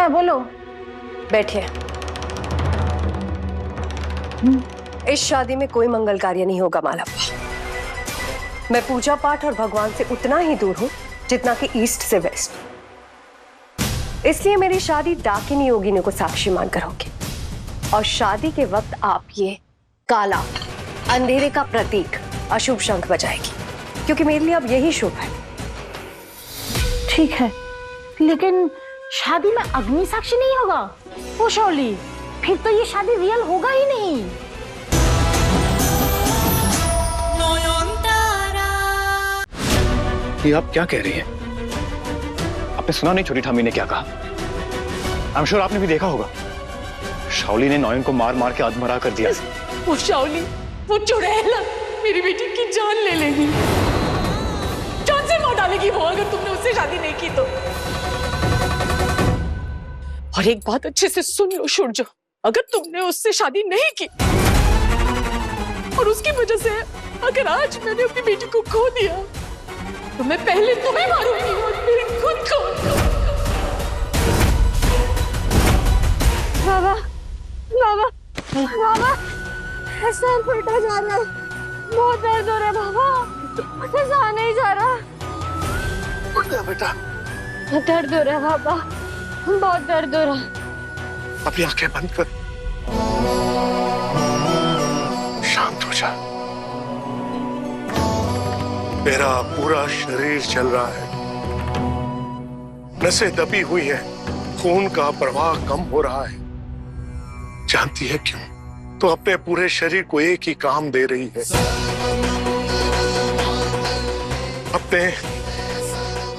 हाँ बोलो। बैठिए। इस शादी में कोई मंगल कार्य नहीं होगा मालव्वा। मैं पूजा पाठ और भगवान से उतना ही दूर हूं जितना कि ईस्ट से वेस्ट। इसलिए मेरी शादी डाकिनी योगिनी को साक्षी मानकर होगी और शादी के वक्त आप ये काला अंधेरे का प्रतीक अशुभ शंख बजाएगी, क्योंकि मेरे लिए अब यही शुभ है। ठीक है, लेकिन शादी में अग्नि साक्षी नहीं होगा वो शौली, फिर तो ये शादी रियल होगा ही नहीं। ये आप क्या कह रही हैं? आपने सुना नहीं छोटी ठामी ने क्या कहा? आई एम श्योर आपने भी देखा होगा। शाओली ने नॉयन को मार मार के अधमरा कर दिया। वो शाओली, वो चुड़ैल मेरी बेटी की जान ले लेगी, जान से मार डालेगी वो, अगर तुमने उससे शादी नहीं की तो। और एक बात अच्छे से सुन लो सूरज, अगर तुमने उससे शादी नहीं की और उसकी वजह से अगर आज मैंने अपनी बेटी को खो दिया तो मैं पहले तुम्हें मारूंगी और फिर खुद को। बाबा बाबा बाबा, सर फटा जा रहा है, बहुत दर्द हो रहा है बाबा, मुझे सहा नहीं जा रहा। बेटा दर्द हो रहा है बाबा, बहुत दर्द हो रहा है। अपनी आंखें बंद कर, शांत हो जा। मेरा पूरा शरीर चल रहा है, नसें दबी हुई हैं, खून का प्रवाह कम हो रहा है। जानती है क्यों? तो अपने पूरे शरीर को एक ही काम दे रही है, अपने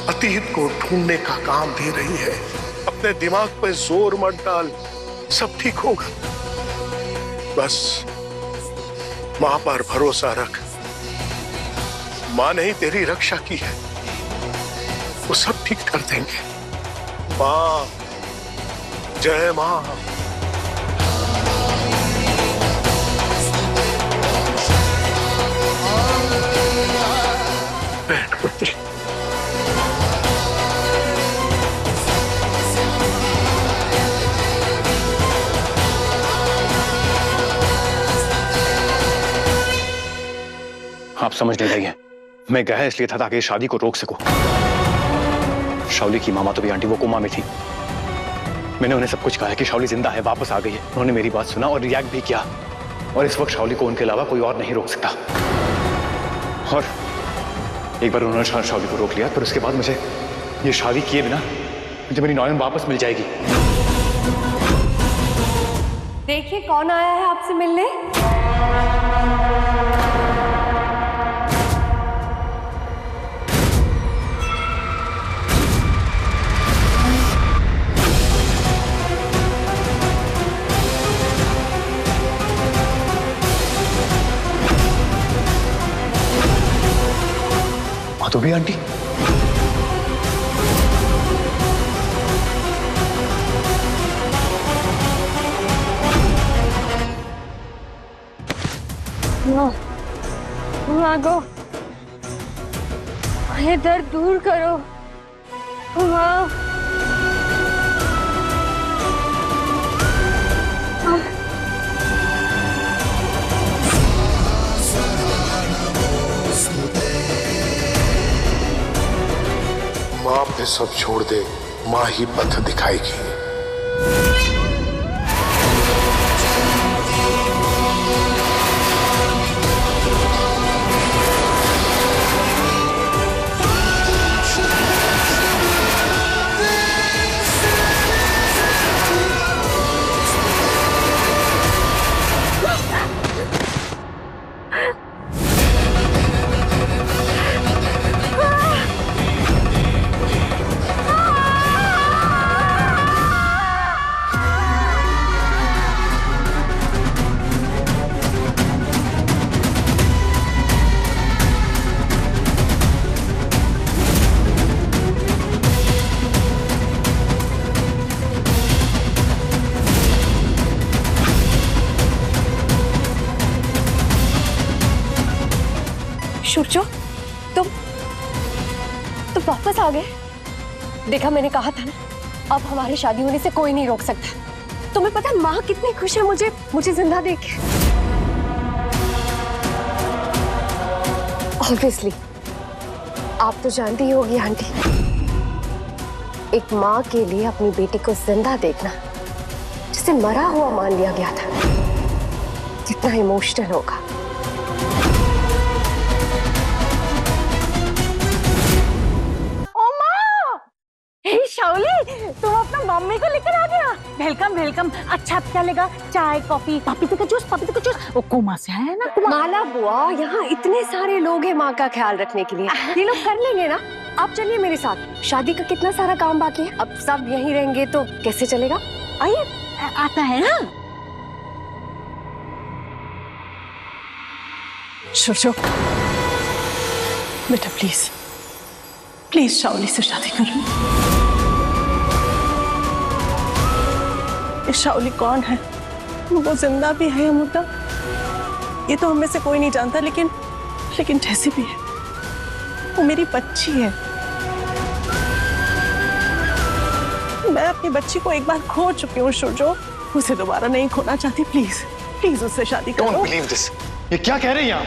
अतीत को ढूंढने का काम दे रही है। अपने दिमाग पे जोर मत डाल, सब ठीक होगा। बस मां पर भरोसा रख, मां ने ही तेरी रक्षा की है, वो सब ठीक कर देंगे। मां, जय मां। बैठ पुत्री। आप समझ नहीं रही हैं, मैं गया इसलिए था ताकि इस शादी को रोक सकूं। शाओली की मामा तो भी आंटी वो कोमा में थी। मैंने उन्हें सब कुछ कहा है कि शाओली जिंदा है, वापस आ गई है। उन्होंने मेरी बात सुना और रिएक्ट भी किया, और इस वक्त शाओली को उनके अलावा कोई और नहीं रोक सकता। और एक बार उन्होंने शाओली को रोक लिया, फिर उसके बाद मुझे ये शादी किए बिना मुझे मेरी नॉयन वापस मिल जाएगी। देखिए कौन आया है आपसे मिलने। माधवी आंटी, मांगो, ये दर्द दूर करो। माँ, मां पे सब छोड़ दे, मां ही पथ दिखाएगी। शुभजो, तुम वापस आ गए। देखा, मैंने कहा था ना अब हमारी शादी होने से कोई नहीं रोक सकता। तुम्हें पता है माँ कितनी खुश है मुझे जिंदा देख के। ऑब्वियसली आप तो जानती ही होगी आंटी, एक माँ के लिए अपनी बेटी को जिंदा देखना जिसे मरा हुआ मान लिया गया था कितना इमोशनल होगा। शाओली, तुम अपना मम्मी को लेकर आ गया। Welcome welcome. अच्छा अब क्या लेगा? चाय, कॉफी, पपीते का जूस। वो कोमा से है ना? माला बुआ, यहाँ इतने सारे लोग हैं माँ का ख्याल रखने के लिए, ये लोग कर लेंगे ना। आप चलिए मेरे साथ, शादी का कितना सारा काम बाकी है। अब सब यहीं रहेंगे तो कैसे चलेगा? आइए। आता है ना? सूरजो, बेटा प्लीज शाओली से शादी करो। ये शाओली कौन है? वो जिंदा भी है या मुर्दा, ये तो हम में से कोई नहीं जानता, लेकिन जैसी भी है वो मेरी बच्ची है। मैं अपनी बच्ची को एक बार खो चुकी हूँ सूरजो, उसे दोबारा नहीं खोना चाहती। प्लीज उससे शादी करो। Don't believe this. ये क्या कह रही हैं आप?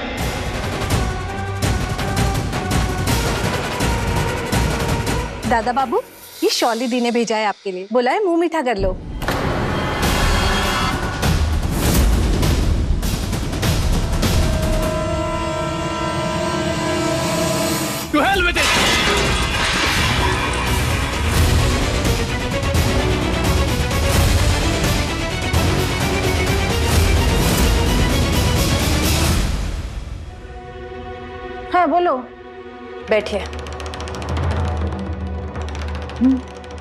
दादा बाबू, ये शौली दी ने भेजा है आपके लिए, बोला है मुंह मीठा कर लो। To hell with it. हाँ बोलो। बैठिए।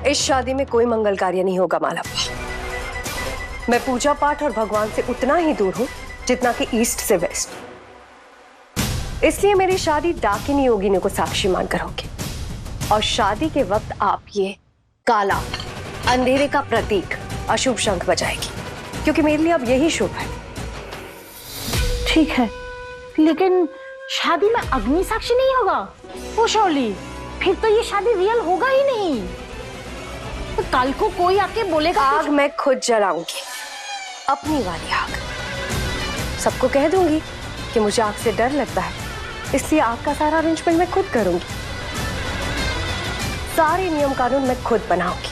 इस शादी में कोई मंगल कार्य नहीं होगा मालप्पा। मैं पूजा पाठ और भगवान से उतना ही दूर हूं जितना कि ईस्ट से वेस्ट। इसलिए मेरी शादी डाकिनी योगिनी को साक्षी मानकर होगी, और शादी के वक्त आप ये काला अंधेरे का प्रतीक अशुभ शंख बजाएगी, क्योंकि मेरे लिए अब यही शुभ है। ठीक है, लेकिन शादी में अग्नि साक्षी नहीं होगा। वो शौली, फिर तो ये शादी रियल होगा ही नहीं। तो कल को कोई आके बोलेगा आग मैं खुद जलाऊंगी, अपनी वाली आग। सबको कह दूंगी कि मुझे आग से डर लगता है, इसलिए आग का सारा अरेंजमेंट मैं खुद करूंगी। सारे नियम कानून मैं खुद बनाऊंगी।